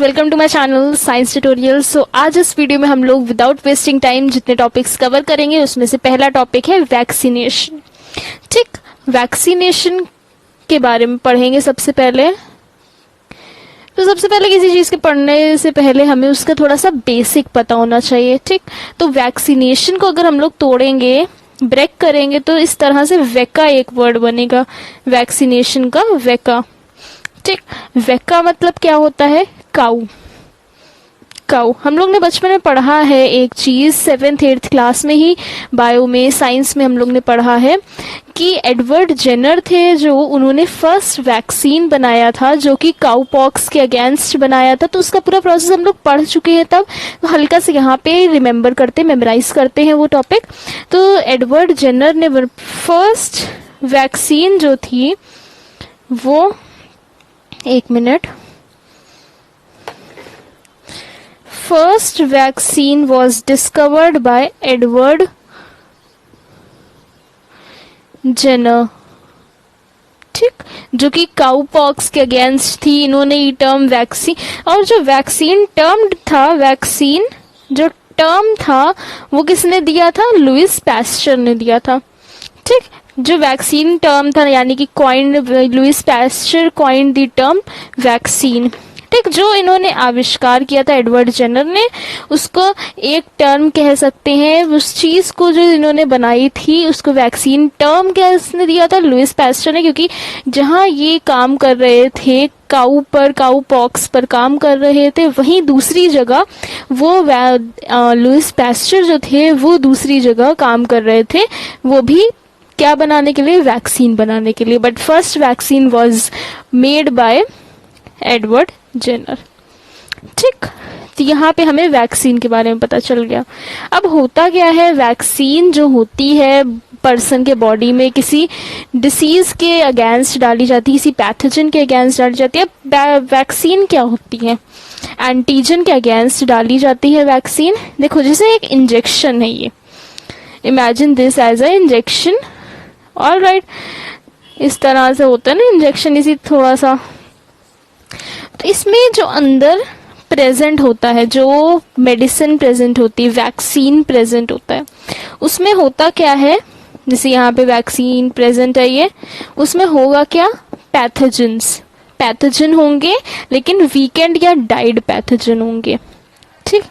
Welcome to my channel science tutorial. So आज इस video में हम लोग विदाउट वेस्टिंग टाइम जितने टॉपिक्स कवर करेंगे उसमें से पहला टॉपिक है वैक्सीनेशन। ठीक, वैक्सीनेशन के बारे में पढ़ेंगे सबसे पहले। तो सबसे पहले किसी चीज के पढ़ने से पहले हमें उसका थोड़ा सा बेसिक पता होना चाहिए। ठीक, तो वैक्सीनेशन को अगर हम लोग तोड़ेंगे, ब्रेक करेंगे तो इस तरह से वेका एक वर्ड बनेगा, वैक्सीनेशन का वेका। ठीक, वेका मतलब क्या होता है? काऊ। काऊ हम लोग ने बचपन में पढ़ा है एक चीज, 7th 8th क्लास में ही बायो में, साइंस में हम लोग ने पढ़ा है कि एडवर्ड जेनर थे जो उन्होंने फर्स्ट वैक्सीन बनाया था जो कि काऊ पॉक्स के अगेंस्ट बनाया था। तो उसका पूरा प्रोसेस हम लोग पढ़ चुके हैं तब, तो हल्का से यहाँ पे रिमेम्बर करते, मेमोराइज करते हैं वो टॉपिक। तो एडवर्ड जेनर ने फर्स्ट वैक्सीन जो थी वो, एक minute, first vaccine was discovered by Edward Jenner. ठीक, जो कि काऊ पॉक्स के अगेंस्ट थी। इन्होंने ये टर्म वैक्सीन, और जो वैक्सीन टर्म था, वैक्सीन जो टर्म था वो किसने दिया था? लुइस पैस्चर ने दिया था। ठीक, जो वैक्सीन टर्म था यानी कि coin, Louis Pasteur coin the term vaccine. ठीक, जो इन्होंने आविष्कार किया था एडवर्ड जेनर ने, उसको एक टर्म कह सकते हैं। उस चीज को जो इन्होंने बनाई थी उसको वैक्सीन टर्म क्या इसने दिया था? लुइस पैस्चर ने। क्योंकि जहां ये काम कर रहे थे काऊ पर, काऊ पॉक्स पर काम कर रहे थे, वहीं दूसरी जगह वो लुइस पैस्चर जो थे वो दूसरी जगह काम कर रहे थे, वो भी क्या बनाने के लिए? वैक्सीन बनाने के लिए। But first vaccine was made by Edward Jenner. ठीक, तो यहाँ पे हमें वैक्सीन के बारे में पता चल गया। अब होता क्या है, वैक्सीन जो होती है पर्सन के बॉडी में किसी डिसीज के अगेंस्ट डाली जाती है, किसी पैथोजन के अगेंस्ट डाली जाती है। वैक्सीन क्या होती है? एंटीजन के अगेंस्ट डाली जाती है वैक्सीन। देखो जैसे एक इंजेक्शन है, ये imagine this as a injection. All right, इस तरह से होता है ना इंजेक्शन, इसी थोड़ा सा। तो इसमें जो अंदर प्रेजेंट होता है, जो मेडिसिन प्रेजेंट होती है, वैक्सीन प्रेजेंट होता है, उसमें होता क्या है? जैसे यहाँ पे वैक्सीन प्रेजेंट है, ये उसमें होगा क्या? पैथोजेंस, पैथोजन होंगे, लेकिन वीकेंड या डाइड पैथोजन होंगे। ठीक,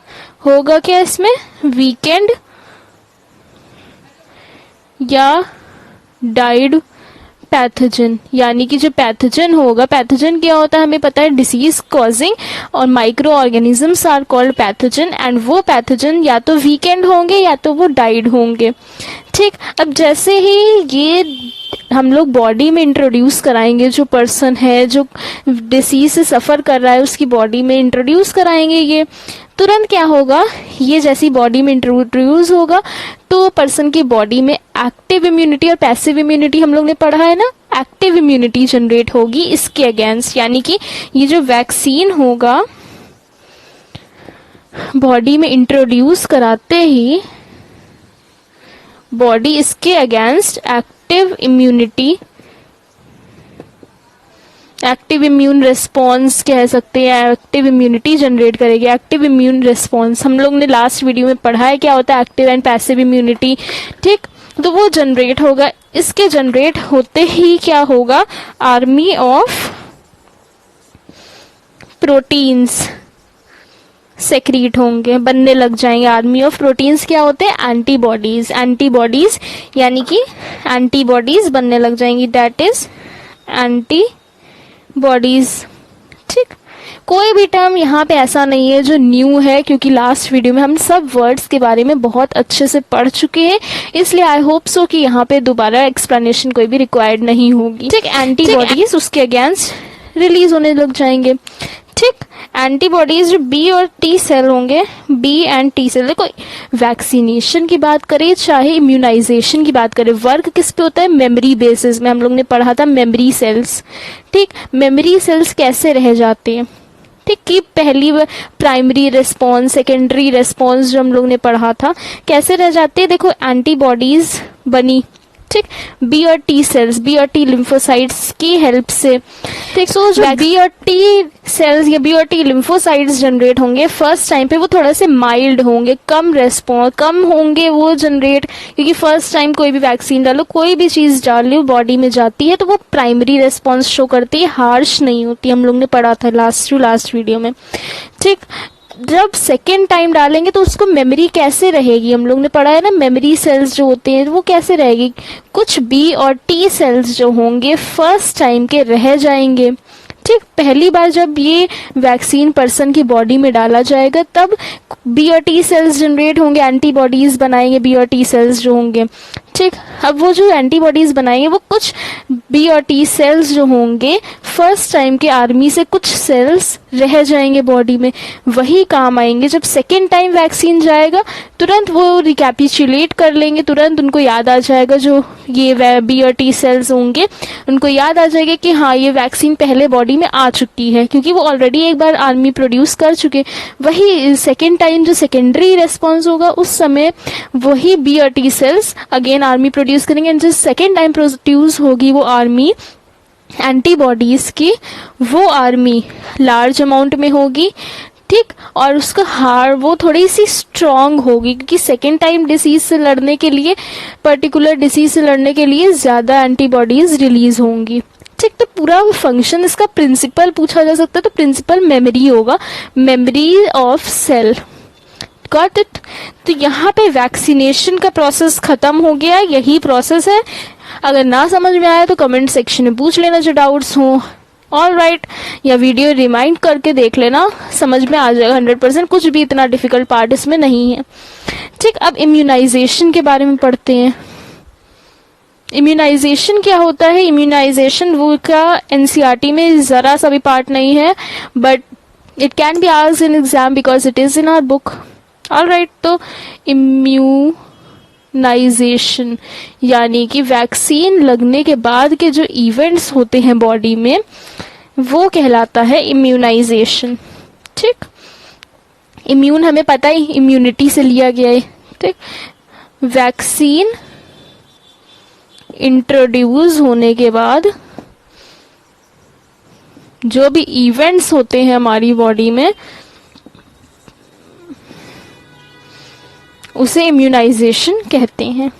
होगा क्या इसमें? वीकेंड या डाइड पैथोजन। यानी कि जो पैथोजन होगा, पैथोजन क्या होता है हमें पता है, डिसीज कॉजिंग और micro organisms are called pathogen, and वो पैथोजन या तो वीकेंड होंगे या तो वो डाइड होंगे। ठीक, अब जैसे ही ये हम लोग बॉडी में इंट्रोड्यूस कराएंगे, जो पर्सन है जो डिसीज से सफर कर रहा है उसकी बॉडी में इंट्रोड्यूस कराएंगे, ये तुरंत क्या होगा, ये जैसी बॉडी में इंट्रोड्यूस होगा तो पर्सन की बॉडी में एक्टिव इम्यूनिटी और पैसिव इम्यूनिटी हम लोग ने पढ़ा है ना, एक्टिव इम्यूनिटी जनरेट होगी इसके अगेंस्ट। यानी कि ये जो वैक्सीन होगा बॉडी में इंट्रोड्यूस कराते ही बॉडी इसके against active immunity, active immune response कह सकते हैं, एक्टिव इम्यूनिटी जनरेट करेगी। एक्टिव इम्यून रिस्पॉन्स हम लोग ने लास्ट वीडियो में पढ़ा है क्या होता है एक्टिव एंड पैसिव इम्यूनिटी। ठीक, तो वो जनरेट होगा। इसके जनरेट होते ही क्या होगा? आर्मी ऑफ प्रोटीन्स सेक्रीट होंगे, बनने लग जाएंगे। आर्मी ऑफ प्रोटीन्स क्या होते हैं? एंटीबॉडीज। एंटीबॉडीज यानी कि एंटीबॉडीज बनने लग जाएंगी, दैट इज एंटीबॉडीज। ठीक, कोई भी टर्म यहाँ पे ऐसा नहीं है जो न्यू है, क्योंकि लास्ट वीडियो में हम सब वर्ड्स के बारे में बहुत अच्छे से पढ़ चुके हैं, इसलिए आई होप सो कि यहाँ पे दोबारा एक्सप्लेनेशन कोई भी रिक्वायर्ड नहीं होगी। ठीक, एंटीबॉडीज उसके अगेंस्ट रिलीज होने लग जाएंगे। ठीक, एंटीबॉडीज जो बी और टी सेल होंगे, बी एंड टी सेल। देखो वैक्सीनेशन की बात करें चाहे इम्यूनाइजेशन की बात करें, वर्क किस पे होता है? मेमोरी बेसिस में। हम लोग ने पढ़ा था मेमोरी सेल्स। ठीक, मेमोरी सेल्स कैसे रह जाते हैं? ठीक, कि पहली प्राइमरी रिस्पॉन्स, सेकेंडरी रिस्पॉन्स जो हम लोग ने पढ़ा था कैसे रह जाते हैं। देखो एंटीबॉडीज बनी, ठीक, बी और टी सेल्स, बी और टी लिम्फोसाइट्स की हेल्प से। ठीक, सो जो बी और टी सेल्स या बी और टी लिम्फोसाइट्स जनरेट होंगे फर्स्ट टाइम पे वो थोड़ा से माइल्ड होंगे, कम रेस्पॉन्स, कम होंगे वो जनरेट, क्योंकि फर्स्ट टाइम कोई भी वैक्सीन डालो, कोई भी चीज डालो बॉडी में जाती है तो वो प्राइमरी रेस्पॉन्स शो करती है, हार्श नहीं होती। हम लोग ने पढ़ा था लास्ट वीडियो में। ठीक, जब सेकेंड टाइम डालेंगे तो उसको मेमोरी कैसे रहेगी, हम लोग ने पढ़ा है ना, मेमोरी सेल्स जो होते हैं वो कैसे रहेगी, कुछ बी और टी सेल्स जो होंगे फर्स्ट टाइम के रह जाएंगे। ठीक, पहली बार जब ये वैक्सीन पर्सन की बॉडी में डाला जाएगा तब बी और टी सेल्स जनरेट होंगे, एंटीबॉडीज बनाएंगे बी और टी सेल्स जो होंगे। ठीक, अब वो जो एंटीबॉडीज बनाएंगे वो कुछ बी और टी सेल्स जो होंगे फर्स्ट टाइम के आर्मी से कुछ सेल्स रह जाएंगे बॉडी में, वही काम आएंगे जब सेकेंड टाइम वैक्सीन जाएगा। तुरंत वो रिकैपिचुलेट कर लेंगे, तुरंत उनको याद आ जाएगा, जो ये बी और टी सेल्स होंगे उनको याद आ जाएगा कि हाँ ये वैक्सीन पहले बॉडी में आ चुकी है, क्योंकि वो ऑलरेडी एक बार आर्मी प्रोड्यूस कर चुके। वही सेकेंड टाइम जो सेकेंडरी रेस्पॉन्स होगा उस समय वही बी और T cells again army produce करेंगे, एंड जो सेकेंड टाइम प्रोड्यूस होगी वो आर्मी एंटीबॉडीज की, वो आर्मी लार्ज अमाउंट में होगी। ठीक, और उसका हार्ट वो थोड़ी सी स्ट्रांग होगी, क्योंकि सेकेंड टाइम डिसीज से लड़ने के लिए, पर्टिकुलर डिसीज से लड़ने के लिए ज्यादा एंटीबॉडीज रिलीज होंगी। ठीक, तो पूरा फंक्शन, इसका प्रिंसिपल पूछा जा सकता है तो प्रिंसिपल मेमोरी होगा, memory of cell. Got it. तो यहाँ पे वैक्सीनेशन का प्रोसेस खत्म हो गया, यही प्रोसेस है। अगर ना समझ में आया तो कमेंट सेक्शन में पूछ लेना जो डाउट्स हो, ऑल राइट, या वीडियो रिमाइंड करके देख लेना, समझ में आ जाएगा 100%, कुछ भी इतना डिफिकल्ट पार्ट इसमें नहीं है। ठीक, अब इम्यूनाइजेशन के बारे में पढ़ते हैं। इम्यूनाइजेशन क्या होता है? इम्यूनाइजेशन वो का एनसीईआरटी में जरा सा भी पार्ट नहीं है, but it can be asked in exam because it is in our book. All right, तो इम्यूनाइजेशन यानी कि वैक्सीन लगने के बाद के जो इवेंट्स होते हैं बॉडी में वो कहलाता है इम्यूनाइजेशन। ठीक, इम्यून हमें पता ही इम्यूनिटी से लिया गया है। ठीक, वैक्सीन इंट्रोड्यूस होने के बाद जो भी इवेंट्स होते हैं हमारी बॉडी में उसे इम्यूनाइजेशन कहते हैं।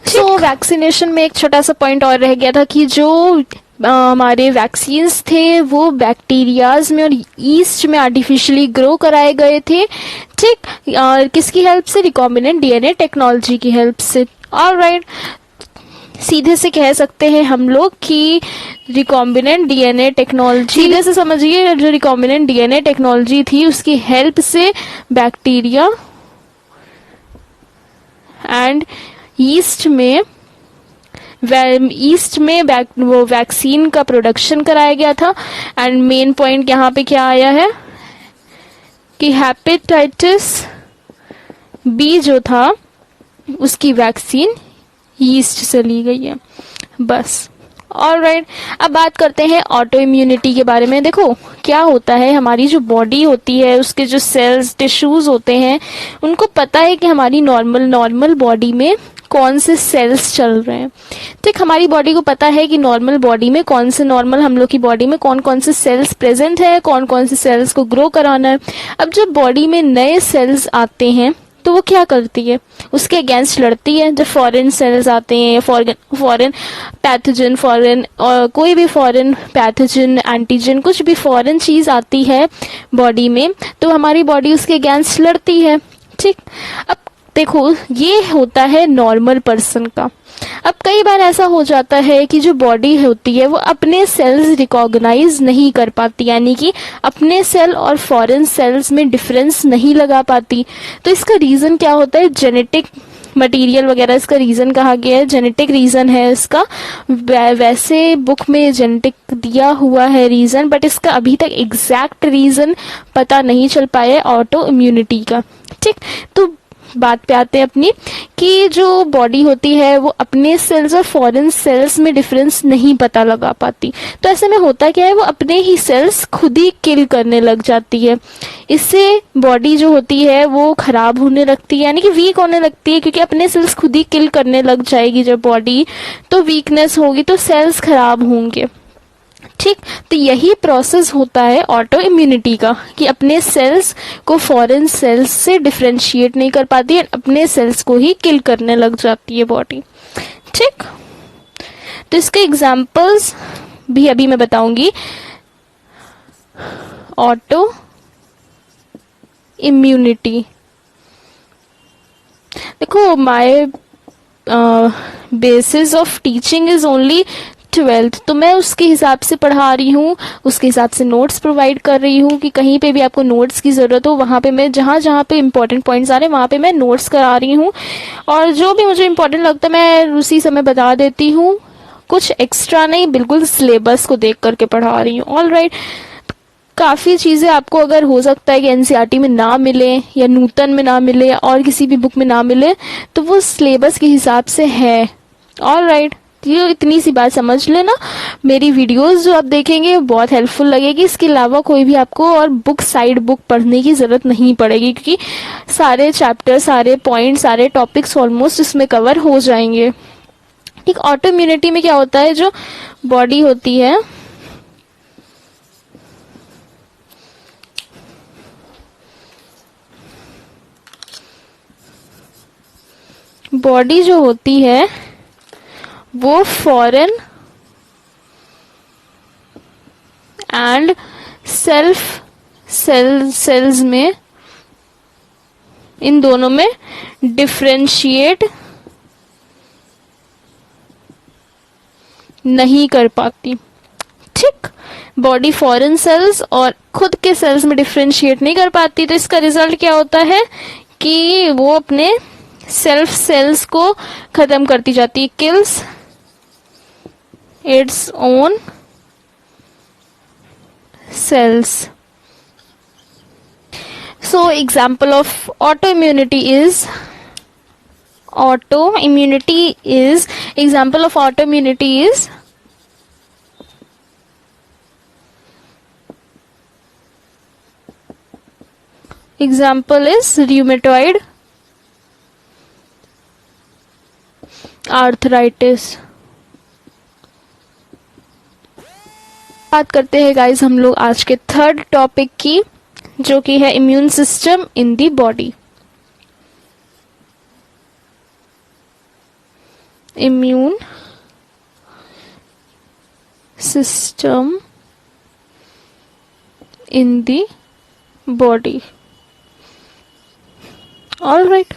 सो वैक्सीनेशन में एक छोटा सा पॉइंट और रह गया था कि जो हमारे वैक्सीन्स थे वो बैक्टीरियाज में और ईस्ट में आर्टिफिशियली ग्रो कराए गए थे। ठीक, किसकी हेल्प से? रिकॉम्बिनेंट डीएनए टेक्नोलॉजी की हेल्प से। ऑलराइट, सीधे से कह सकते हैं हम लोग कि रिकॉम्बिनेंट डीएनए टेक्नोलॉजी, सीधे से समझिए, जो रिकॉम्बिनेंट डीएनए टेक्नोलॉजी थी उसकी हेल्प से बैक्टीरिया एंड ईस्ट में वो वैक्सीन का प्रोडक्शन कराया गया था। एंड मेन पॉइंट यहाँ पे क्या आया है कि हेपेटाइटिस बी जो था उसकी वैक्सीन ईस्ट से ली गई है। बस, ऑलराइट, अब बात करते हैं ऑटो इम्यूनिटी के बारे में। देखो क्या होता है, हमारी जो बॉडी होती है उसके जो सेल्स, टिश्यूज होते हैं, उनको पता है कि हमारी नॉर्मल बॉडी में कौन से सेल्स चल रहे हैं। ठीक, हमारी बॉडी को पता है कि नॉर्मल बॉडी में कौन से, नॉर्मल हम लोग की बॉडी में कौन कौन से सेल्स प्रेजेंट है, कौन कौन से सेल्स को ग्रो कराना है। अब जब बॉडी में नए सेल्स आते हैं तो वो क्या करती है? उसके अगेंस्ट लड़ती है। जब फॉरेन सेल्स आते हैं या फॉरेन पैथोजन, और कोई भी फॉरेन पैथोजन, एंटीजन, कुछ भी फॉरेन चीज आती है बॉडी में तो हमारी बॉडी उसके अगेंस्ट लड़ती है। ठीक, अब देखो ये होता है नॉर्मल पर्सन का। अब कई बार ऐसा हो जाता है कि जो बॉडी होती है वो अपने सेल्स रिकॉग्नाइज नहीं कर पाती, यानी कि अपने सेल और फॉरेन सेल्स में डिफरेंस नहीं लगा पाती। तो इसका रीजन क्या होता है? जेनेटिक मटेरियल वगैरह इसका रीजन कहा गया है, जेनेटिक रीजन है इसका। वैसे बुक में जेनेटिक दिया हुआ है रीजन, बट इसका अभी तक एग्जैक्ट रीजन पता नहीं चल पाया ऑटो इम्यूनिटी का। ठीक, तो बात पे आते हैं अपनी कि जो बॉडी होती है वो अपने सेल्स और फॉरेन सेल्स में डिफरेंस नहीं पता लगा पाती। तो ऐसे में होता क्या है, वो अपने ही सेल्स खुद ही किल करने लग जाती है। इससे बॉडी जो होती है वो खराब होने लगती है, यानी कि वीक होने लगती है, क्योंकि अपने सेल्स खुद ही किल करने लग जाएगी जब बॉडी, तो वीकनेस होगी तो सेल्स खराब होंगे। ठीक, तो यही प्रोसेस होता है ऑटो इम्यूनिटी का, कि अपने सेल्स को फॉरेन सेल्स से डिफरेंशिएट नहीं कर पाती है, अपने सेल्स को ही किल करने लग जाती है बॉडी। ठीक, तो इसके एग्जांपल्स भी अभी मैं बताऊंगी। ऑटो इम्यूनिटी, देखो my basis of teaching is only 12th, तो मैं उसके हिसाब से पढ़ा रही हूँ, उसके हिसाब से नोट्स प्रोवाइड कर रही हूँ कि कहीं पे भी आपको नोट्स की ज़रूरत हो वहाँ पे मैं जहाँ जहाँ पे इंपॉर्टेंट पॉइंट्स आ रहे हैं वहाँ पे मैं नोट्स करा रही हूँ, और जो भी मुझे इंपॉर्टेंट लगता है मैं उसी समय बता देती हूँ, कुछ एक्स्ट्रा नहीं, बिल्कुल सिलेबस को देख करके पढ़ा रही हूँ। ऑल राइट, काफ़ी चीज़ें आपको अगर हो सकता है कि एनसीईआरटी में ना मिले या नूतन में ना मिले या और किसी भी बुक में ना मिले, तो वो सिलेबस के हिसाब से है। ऑल राइट, ये इतनी सी बात समझ लेना। मेरी वीडियोस जो आप देखेंगे बहुत हेल्पफुल लगेगी, इसके अलावा कोई भी आपको और बुक साइड बुक पढ़ने की ज़रूरत नहीं पड़ेगी, क्योंकि सारे चैप्टर, सारे पॉइंट, सारे टॉपिक्स ऑलमोस्ट इसमें कवर हो जाएंगे। ठीक, ऑटो इम्यूनिटी में क्या होता है, जो बॉडी होती है बॉडी जो होती है वो फॉरेन एंड सेल्फ सेल्स में, इन दोनों में डिफरेंशिएट नहीं कर पाती। ठीक, बॉडी फॉरेन सेल्स और खुद के सेल्स में डिफरेंशिएट नहीं कर पाती, तो इसका रिजल्ट क्या होता है कि वो अपने सेल्फ सेल्स को खत्म करती जाती है, kills its own cells. So example of autoimmunity is example of autoimmunity is rheumatoid arthritis। बात करते हैं गाइस हम लोग आज के थर्ड टॉपिक की, जो कि है immune system in the body. Immune system in the body. All right,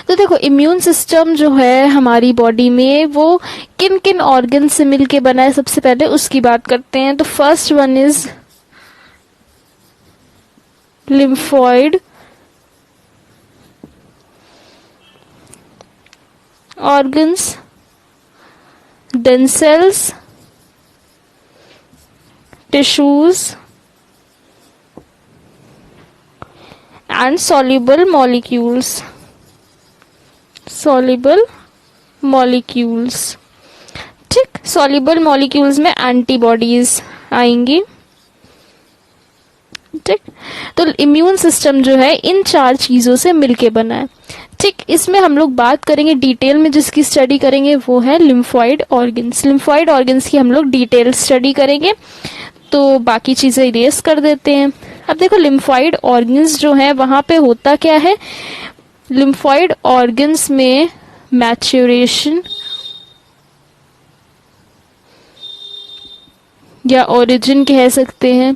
तो देखो इम्यून सिस्टम जो है हमारी बॉडी में वो किन किन ऑर्गन से मिलके बना है, सबसे पहले उसकी बात करते हैं। तो first one is lymphoid organs, then cells, tissues and soluble molecules। ठीक, soluble molecules में एंटीबॉडीज आएंगी। ठीक, तो इम्यून सिस्टम जो है इन चार चीजों से मिलके बना है। ठीक, इसमें हम लोग बात करेंगे डिटेल में, जिसकी स्टडी करेंगे वो है लिम्फॉइड ऑर्गन्स। लिम्फॉइड ऑर्गन्स की हम लोग डिटेल स्टडी करेंगे, तो बाकी चीजें इरेज कर देते हैं। अब देखो लिम्फॉइड ऑर्गन्स जो है वहां पे होता क्या है, लिम्फॉइड ऑर्गन्स में मैच्योरेशन या ओरिजिन कह सकते हैं,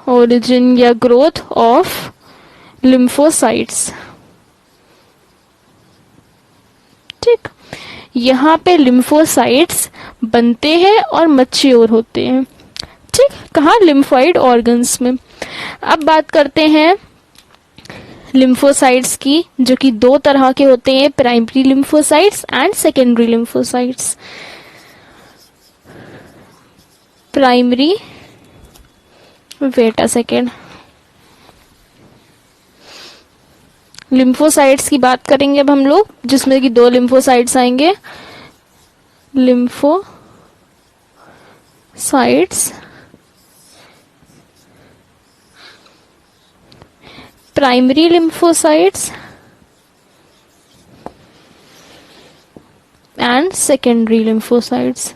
ओरिजिन या ग्रोथ ऑफ लिम्फोसाइट्स। ठीक, यहाँ पे लिम्फोसाइट्स बनते हैं और मैच्योर होते हैं। ठीक, कहाँ, लिम्फॉइड ऑर्गन्स में। अब बात करते हैं लिम्फोसाइट्स की, जो कि दो तरह के होते हैं, primary lymphocytes and secondary lymphocytes. Primary, wait a second, lymphocytes की बात करेंगे अब हम लोग, जिसमें कि 2 लिम्फोसाइट्स आएंगे। Lymphocytes, primary lymphocytes and secondary lymphocytes.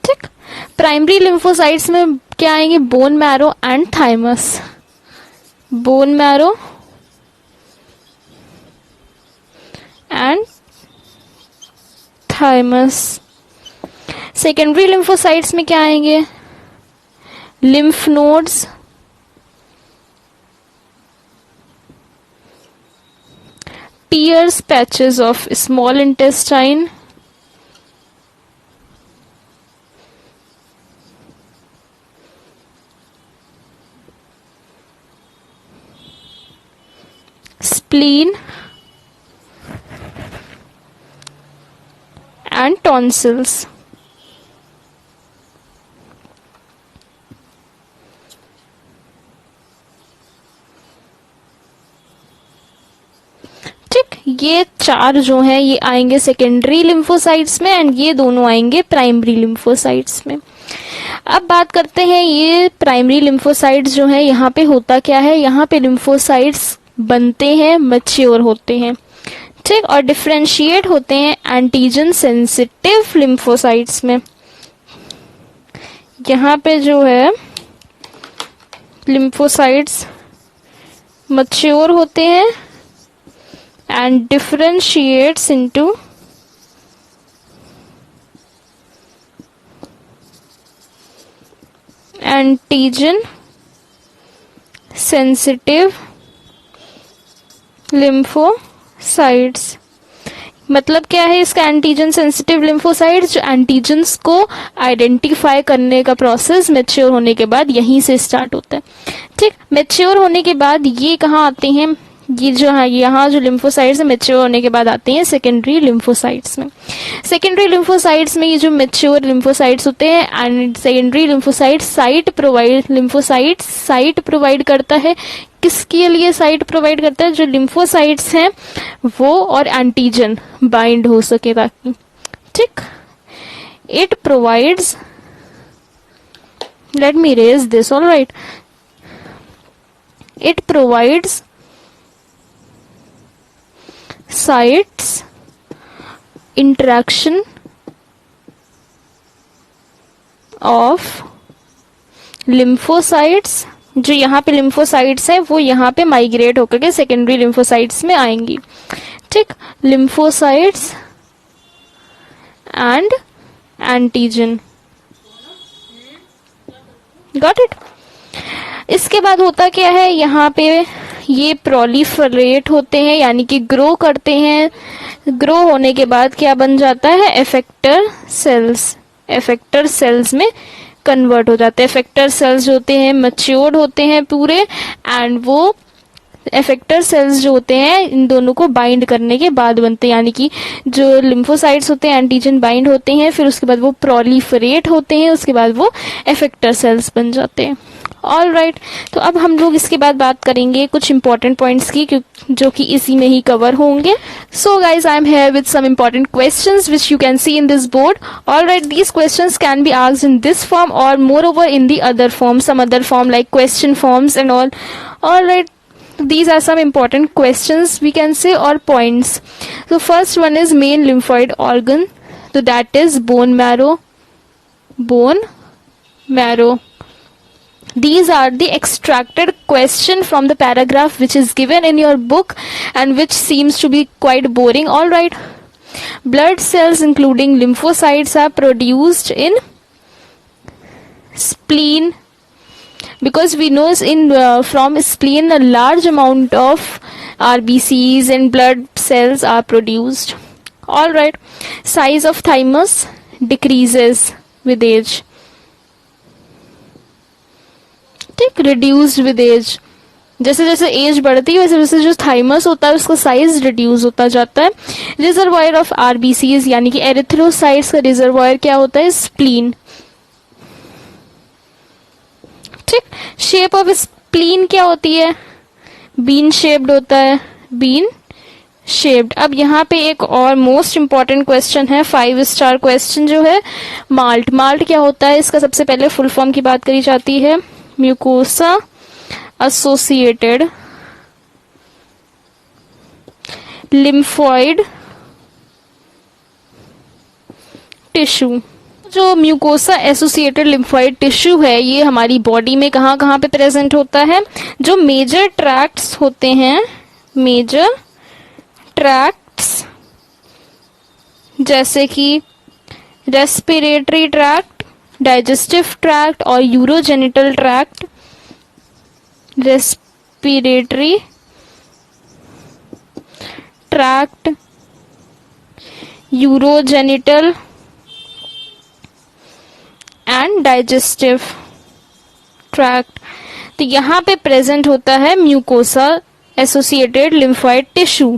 ठीक, प्राइमरी लिम्फोसाइट्स में क्या आएंगे? Bone marrow and thymus. Bone marrow and thymus. Secondary lymphocytes में क्या आएंगे? Lymph nodes, Peyer's patches of small intestine, spleen and tonsils. ठीक, ये 4 जो हैं ये आएंगे सेकेंडरी लिम्फोसाइट्स में एंड ये दोनों आएंगे प्राइमरी लिम्फोसाइट्स में। अब बात करते हैं ये प्राइमरी लिम्फोसाइट्स जो है, यहाँ पे होता क्या है? यहाँ पे लिम्फोसाइट्स बनते हैं, मैच्योर होते हैं, ठीक, और डिफरेंशिएट होते हैं एंटीजन सेंसिटिव लिम्फोसाइट्स में। यहाँ पे जो है लिम्फोसाइट्स मैच्योर होते हैं and differentiates into antigen sensitive lymphocytes। मतलब क्या है इसका? एंटीजन सेंसिटिव लिम्फोसाइट्स जो एंटीजन्स को आइडेंटिफाई करने का प्रोसेस मैच्योर होने के बाद यहीं से स्टार्ट होता है। ठीक, मैच्योर होने के बाद ये कहाँ आते हैं? ये जो है यहाँ जो लिम्फोसाइट्स है मैच्योर होने के बाद आते हैं सेकेंडरी लिम्फोसाइट्स में। सेकेंडरी लिम्फोसाइट्स में ये जो मैच्योर लिम्फोसाइट्स होते हैं and secondary lymphocyte site provide करता है। किसके लिए साइट प्रोवाइड करता है? जो लिम्फोसाइट्स हैं वो और एंटीजन बाइंड हो सके ताकि, ठीक, it provides, let me raise this, alright, it provides sites interaction of lymphocytes। जो यहाँ पे lymphocytes है वो यहाँ पे माइग्रेट होकर के सेकेंडरी lymphocytes में आएंगी। ठीक, lymphocytes and antigen, got it. इसके बाद होता क्या है? यहाँ पे ये प्रोलिफरेट होते हैं यानी कि ग्रो करते हैं। ग्रो होने के बाद क्या बन जाता है? Effector cells. इफेक्टर सेल्स में कन्वर्ट हो जाते हैं। इफेक्टर सेल्स जो होते हैं मैच्योर्ड होते हैं पूरे एंड वो इफेक्टर सेल्स जो होते हैं इन दोनों को बाइंड करने के बाद बनते हैं, यानी कि जो लिम्फोसाइट्स होते हैं एंटीजन बाइंड होते हैं, फिर उसके बाद वो प्रोलिफरेट होते हैं, उसके बाद वो इफेक्टर सेल्स बन जाते हैं। ऑल राइट, तो अब हम लोग इसके बाद बात करेंगे कुछ इंपॉर्टेंट पॉइंट्स की जो कि इसी में ही कवर होंगे। So guys, I am here with some important questions which you can see in this board. All right, these questions can be asked in this form और moreover in the other form, some other form like question forms and all. All right, these are some important questions we can say or points. So first one is main lymphoid organ, so that is bone marrow. Bone marrow. These are the extracted question from the paragraph which is given in your book and which seems to be quite boring. All right, blood cells including lymphocytes are produced in spleen, because we know in from spleen a large amount of RBCs and blood cells are produced. All right, size of thymus decreases with age. ठीक, reduced with as, जैसे जैसे as बढ़ती है वैसे वैसे जो thymus होता है उसका साइज रिड्यूस होता जाता है। रिजर्वायर ऑफ आरबीसीज यानी कि एरिथ्रोसाइट्स का रिजर्वायर क्या होता है? स्प्लीन। ठीक, शेप ऑफ स्प्लीन क्या होती है? बीन शेप्ड होता है, बीन शेप्ड। अब यहाँ पे एक और मोस्ट इंपॉर्टेंट क्वेश्चन है, 5 स्टार क्वेश्चन जो है, माल्ट। माल्ट क्या होता है? इसका सबसे पहले फुल फॉर्म की बात करी जाती है, म्यूकोसा एसोसिएटेड लिम्फोइड टिश्यू। जो म्यूकोसा एसोसिएटेड लिम्फोइड टिश्यू है, ये हमारी बॉडी में कहाँ कहाँ पे प्रेजेंट होता है? जो मेजर ट्रैक्ट्स होते हैं, मेजर ट्रैक्ट्स, जैसे कि रेस्पिरेटरी ट्रैक्ट, डाइजेस्टिव ट्रैक्ट और urogenital tract. Respiratory tract, urogenital and digestive tract. तो यहाँ पे प्रेजेंट होता है म्यूकोसा एसोसिएटेड लिम्फोइड टिश्यू।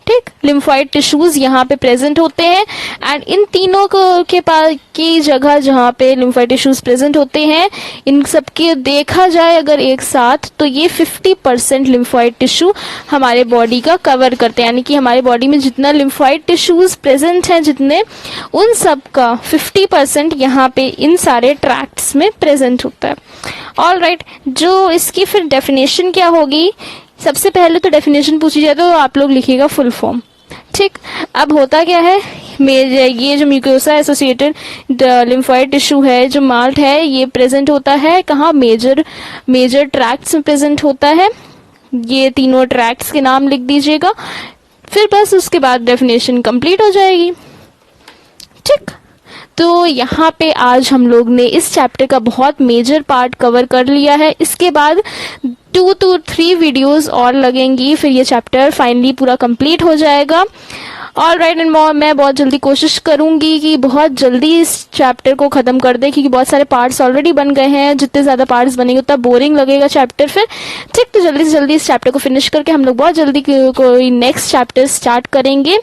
ठीक, लिम्फोइड टिश्यूज यहाँ पे प्रेजेंट होते हैं एंड इन तीनों के पास की जगह जहाँ पे लिम्फोइड टिश्यूज प्रेजेंट होते हैं, इन सबके देखा जाए अगर एक साथ, तो ये 50% लिम्फोइड टिश्यू हमारे बॉडी का कवर करते हैं। यानी कि हमारे बॉडी में जितना लिम्फोइड टिश्यूज प्रेजेंट हैं जितने, उन सब का 50% यहाँ पे इन सारे ट्रैक्ट्स में प्रेजेंट होता है। ऑल राइट, जो इसकी फिर डेफिनेशन क्या होगी? सबसे पहले तो डेफिनेशन पूछी जाए तो आप लोग लिखिएगा फुल फॉर्म। ठीक, अब होता क्या है, ये जो म्यूकोसा एसोसिएटेड लिम्फोइड टिश्यू है, जो माल्ट है, ये प्रेजेंट होता है कहाँ? मेजर ट्रैक्ट्स में प्रेजेंट होता है। ये तीनों ट्रैक्ट्स के नाम लिख दीजिएगा, फिर बस उसके बाद डेफिनेशन कंप्लीट हो जाएगी। ठीक, तो यहाँ पे आज हम लोग ने इस चैप्टर का बहुत मेजर पार्ट कवर कर लिया है। इसके बाद 2 to 3 वीडियोस और लगेंगी, फिर ये चैप्टर फाइनली पूरा कंप्लीट हो जाएगा। ऑल राइट, एंड मैं बहुत जल्दी कोशिश करूंगी कि बहुत जल्दी इस चैप्टर को खत्म कर दे, क्योंकि बहुत सारे पार्ट्स ऑलरेडी बन गए हैं। जितने ज्यादा पार्ट्स बनेंगे उतना बोरिंग लगेगा चैप्टर फिर। ठीक, तो जल्दी से जल्दी इस चैप्टर को फिनिश करके हम लोग बहुत जल्दी कोई नेक्स्ट चैप्टर स्टार्ट करेंगे।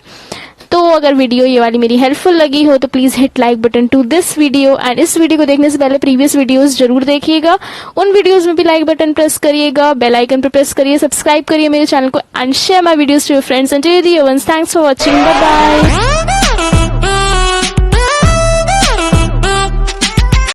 तो अगर वीडियो ये वाली मेरी हेल्पफुल लगी हो तो please hit like button to this video, and इस वीडियो को देखने से पहले प्रीवियस वीडियोस जरूर देखिएगा। उन वीडियोस में भी लाइक बटन प्रेस करिएगा, बेल आइकन पर प्रेस करिए, सब्सक्राइब करिए मेरे चैनल को, and share my videos to your friends and to the dear ones. Thanks for watching, bye bye.